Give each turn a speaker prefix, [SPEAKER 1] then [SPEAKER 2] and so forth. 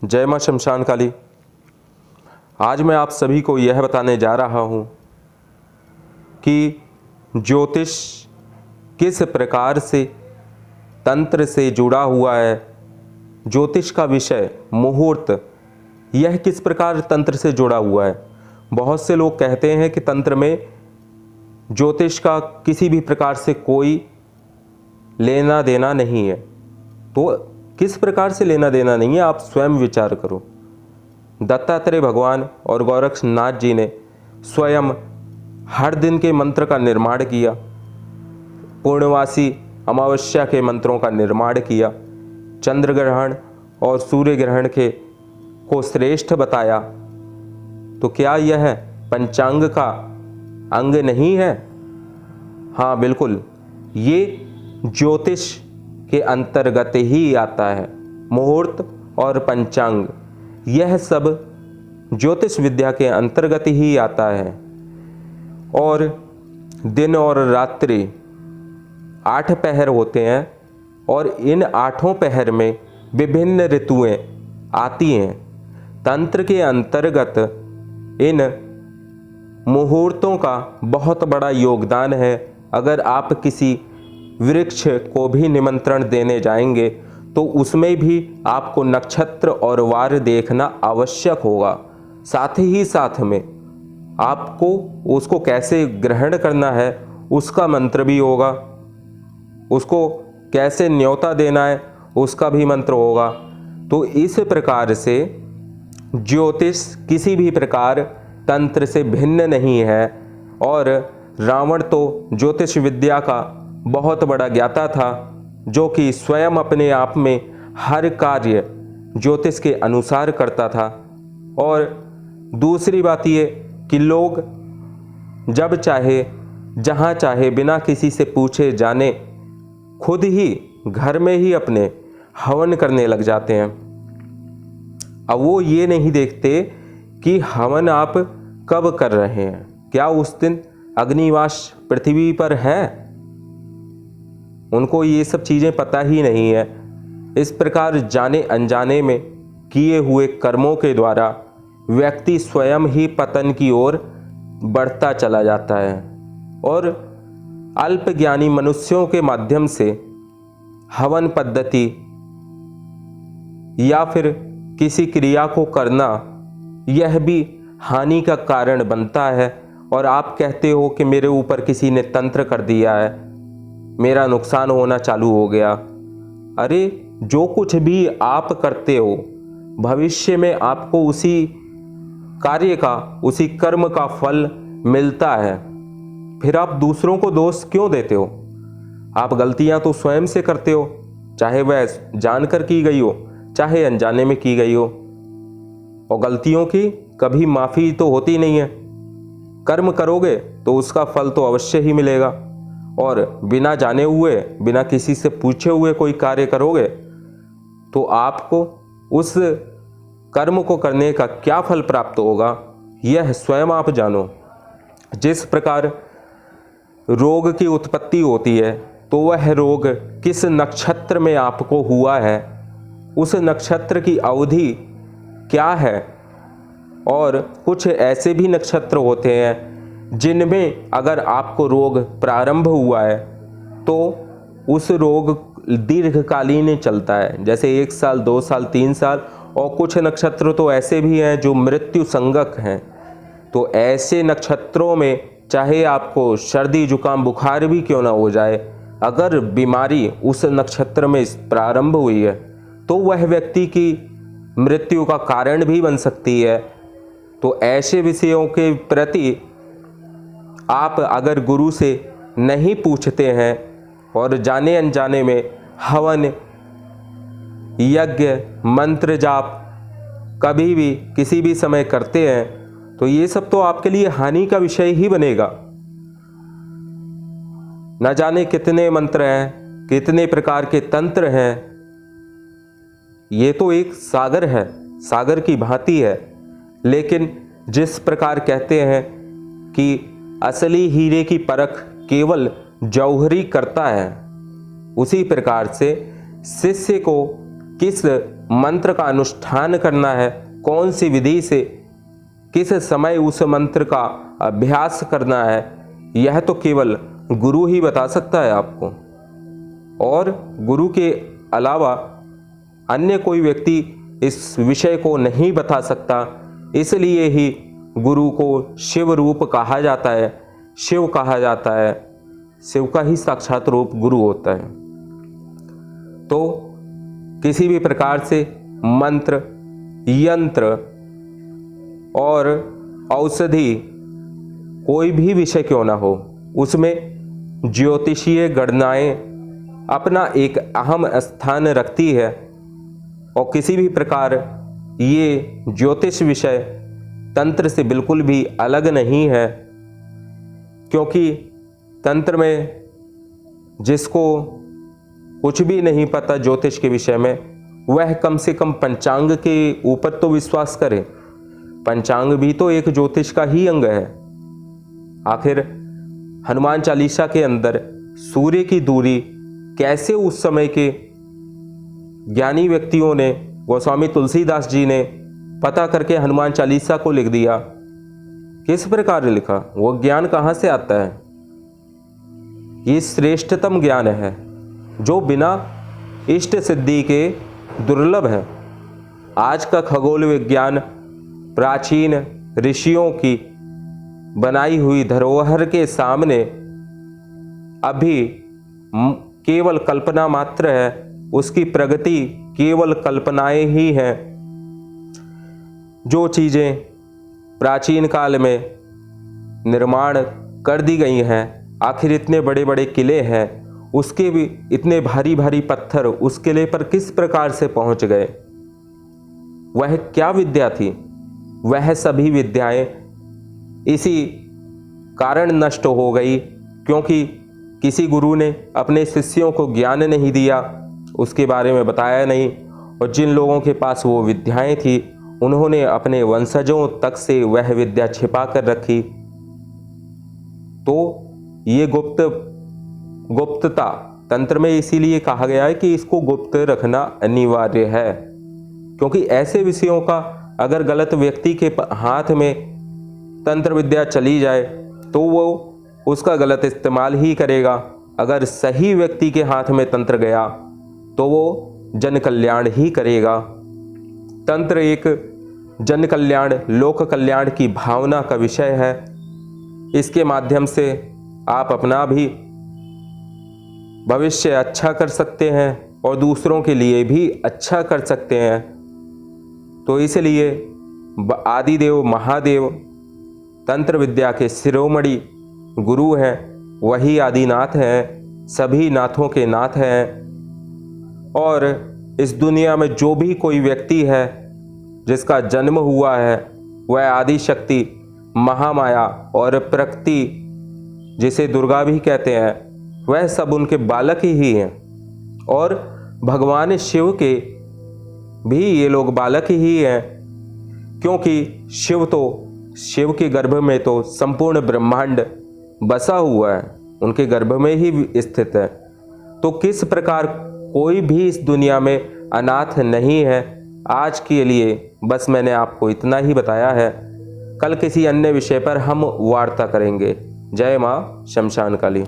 [SPEAKER 1] जय मां शमशान काली। आज मैं आप सभी को यह बताने जा रहा हूँ कि ज्योतिष किस प्रकार से तंत्र से जुड़ा हुआ है। ज्योतिष का विषय मुहूर्त, यह किस प्रकार तंत्र से जुड़ा हुआ है। बहुत से लोग कहते हैं कि तंत्र में ज्योतिष का किसी भी प्रकार से कोई लेना देना नहीं है। तो किस प्रकार से लेना देना नहीं है, आप स्वयं विचार करो। दत्तात्रेय भगवान और गोरक्षनाथ जी ने स्वयं हर दिन के मंत्र का निर्माण किया, पूर्णवासी अमावस्या के मंत्रों का निर्माण किया, चंद्र ग्रहण और सूर्य ग्रहण को श्रेष्ठ बताया। तो क्या यह पंचांग का अंग नहीं है? हाँ बिल्कुल, ये ज्योतिष के अंतर्गत ही आता है। मुहूर्त और पंचांग यह सब ज्योतिष विद्या के अंतर्गत ही आता है। और दिन और रात्रि 8 पहर होते हैं और इन 8 पहर में विभिन्न ऋतुएं आती हैं। तंत्र के अंतर्गत इन मुहूर्तों का बहुत बड़ा योगदान है। अगर आप किसी वृक्ष को भी निमंत्रण देने जाएंगे तो उसमें भी आपको नक्षत्र और वार देखना आवश्यक होगा। साथ ही साथ में आपको उसको कैसे ग्रहण करना है उसका मंत्र भी होगा, उसको कैसे न्योता देना है उसका भी मंत्र होगा। तो इस प्रकार से ज्योतिष किसी भी प्रकार तंत्र से भिन्न नहीं है। और रावण तो ज्योतिष विद्या का बहुत बड़ा ज्ञाता था, जो कि स्वयं अपने आप में हर कार्य ज्योतिष के अनुसार करता था। और दूसरी बात ये कि लोग जब चाहे जहाँ चाहे बिना किसी से पूछे जाने खुद ही घर में ही अपने हवन करने लग जाते हैं। अब वो ये नहीं देखते कि हवन आप कब कर रहे हैं, क्या उस दिन अग्निवास पृथ्वी पर है। उनको ये सब चीज़ें पता ही नहीं है। इस प्रकार जाने अनजाने में किए हुए कर्मों के द्वारा व्यक्ति स्वयं ही पतन की ओर बढ़ता चला जाता है। और अल्पज्ञानी मनुष्यों के माध्यम से हवन पद्धति या फिर किसी क्रिया को करना, यह भी हानि का कारण बनता है। और आप कहते हो कि मेरे ऊपर किसी ने तंत्र कर दिया है, मेरा नुकसान होना चालू हो गया। अरे जो कुछ भी आप करते हो भविष्य में आपको उसी कार्य का, उसी कर्म का फल मिलता है। फिर आप दूसरों को दोष क्यों देते हो? आप गलतियां तो स्वयं से करते हो, चाहे वह जानकर की गई हो चाहे अनजाने में की गई हो। और गलतियों की कभी माफ़ी तो होती नहीं है। कर्म करोगे तो उसका फल तो अवश्य ही मिलेगा। और बिना जाने हुए, बिना किसी से पूछे हुए कोई कार्य करोगे तो आपको उस कर्म को करने का क्या फल प्राप्त होगा, यह स्वयं आप जानो। जिस प्रकार रोग की उत्पत्ति होती है तो वह रोग किस नक्षत्र में आपको हुआ है, उस नक्षत्र की अवधि क्या है। और कुछ ऐसे भी नक्षत्र होते हैं जिनमें अगर आपको रोग प्रारंभ हुआ है तो उस रोग दीर्घकालीन चलता है, जैसे 1 साल 2 साल 3 साल। और कुछ नक्षत्र तो ऐसे भी हैं जो मृत्यु संगक हैं। तो ऐसे नक्षत्रों में चाहे आपको सर्दी जुकाम बुखार भी क्यों ना हो जाए, अगर बीमारी उस नक्षत्र में प्रारंभ हुई है तो वह व्यक्ति की मृत्यु का कारण भी बन सकती है। तो ऐसे विषयों के प्रति आप अगर गुरु से नहीं पूछते हैं और जाने अनजाने में हवन, यज्ञ, मंत्र जाप कभी भी किसी भी समय करते हैं तो ये सब तो आपके लिए हानि का विषय ही बनेगा। न जाने कितने मंत्र हैं, कितने प्रकार के तंत्र हैं। ये तो एक सागर है, सागर की भांति है। लेकिन जिस प्रकार कहते हैं कि असली हीरे की परख केवल जौहरी करता है, उसी प्रकार से शिष्य को किस मंत्र का अनुष्ठान करना है, कौन सी विधि से किस समय उस मंत्र का अभ्यास करना है, यह तो केवल गुरु ही बता सकता है आपको। और गुरु के अलावा अन्य कोई व्यक्ति इस विषय को नहीं बता सकता। इसलिए ही गुरु को शिव रूप कहा जाता है, शिव कहा जाता है। शिव का ही साक्षात रूप गुरु होता है। तो किसी भी प्रकार से मंत्र, यंत्र और औषधि, कोई भी विषय क्यों ना हो, उसमें ज्योतिषीय गणनाएं अपना एक अहम स्थान रखती है। और किसी भी प्रकार ये ज्योतिष विषय तंत्र से बिल्कुल भी अलग नहीं है, क्योंकि तंत्र में जिसको कुछ भी नहीं पता ज्योतिष के विषय में, वह कम से कम पंचांग के ऊपर तो विश्वास करे। पंचांग भी तो एक ज्योतिष का ही अंग है। आखिर हनुमान चालीसा के अंदर सूर्य की दूरी कैसे उस समय के ज्ञानी व्यक्तियों ने, गोस्वामी तुलसीदास जी ने पता करके हनुमान चालीसा को लिख दिया, किस प्रकार लिखा, वो ज्ञान कहाँ से आता है? ये श्रेष्ठतम ज्ञान है जो बिना इष्ट सिद्धि के दुर्लभ है। आज का खगोल विज्ञान प्राचीन ऋषियों की बनाई हुई धरोहर के सामने अभी केवल कल्पना मात्र है। उसकी प्रगति केवल कल्पनाएं ही हैं। जो चीज़ें प्राचीन काल में निर्माण कर दी गई हैं, आखिर इतने बड़े बड़े किले हैं, उसके भी इतने भारी भारी पत्थर उस किले पर किस प्रकार से पहुंच गए? वह क्या विद्या थी? वह सभी विद्याएं इसी कारण नष्ट हो गई, क्योंकि किसी गुरु ने अपने शिष्यों को ज्ञान नहीं दिया, उसके बारे में बताया नहीं। और जिन लोगों के पास वो विद्याएं थी, उन्होंने अपने वंशजों तक से वह विद्या छिपा कर रखी। तो ये गुप्तता तंत्र में इसीलिए कहा गया है कि इसको गुप्त रखना अनिवार्य है, क्योंकि ऐसे विषयों का अगर गलत व्यक्ति के हाथ में तंत्र विद्या चली जाए तो वो उसका गलत इस्तेमाल ही करेगा। अगर सही व्यक्ति के हाथ में तंत्र गया तो वो जन कल्याण ही करेगा। तंत्र एक जन कल्याण, लोक कल्याण की भावना का विषय है। इसके माध्यम से आप अपना भी भविष्य अच्छा कर सकते हैं और दूसरों के लिए भी अच्छा कर सकते हैं। तो इसलिए आदिदेव महादेव तंत्र विद्या के शिरोमणि गुरु हैं, वही आदिनाथ हैं, सभी नाथों के नाथ हैं। और इस दुनिया में जो भी कोई व्यक्ति है जिसका जन्म हुआ है, वह आदि शक्ति, महामाया और प्रकृति, जिसे दुर्गा भी कहते हैं, वह सब उनके बालक ही हैं। और भगवान शिव के भी ये लोग बालक ही हैं, क्योंकि शिव के गर्भ में तो संपूर्ण ब्रह्मांड बसा हुआ है, उनके गर्भ में ही स्थित है। तो किस प्रकार कोई भी इस दुनिया में अनाथ नहीं है। आज के लिए बस मैंने आपको इतना ही बताया है। कल किसी अन्य विषय पर हम वार्ता करेंगे। जय मां शमशान काली।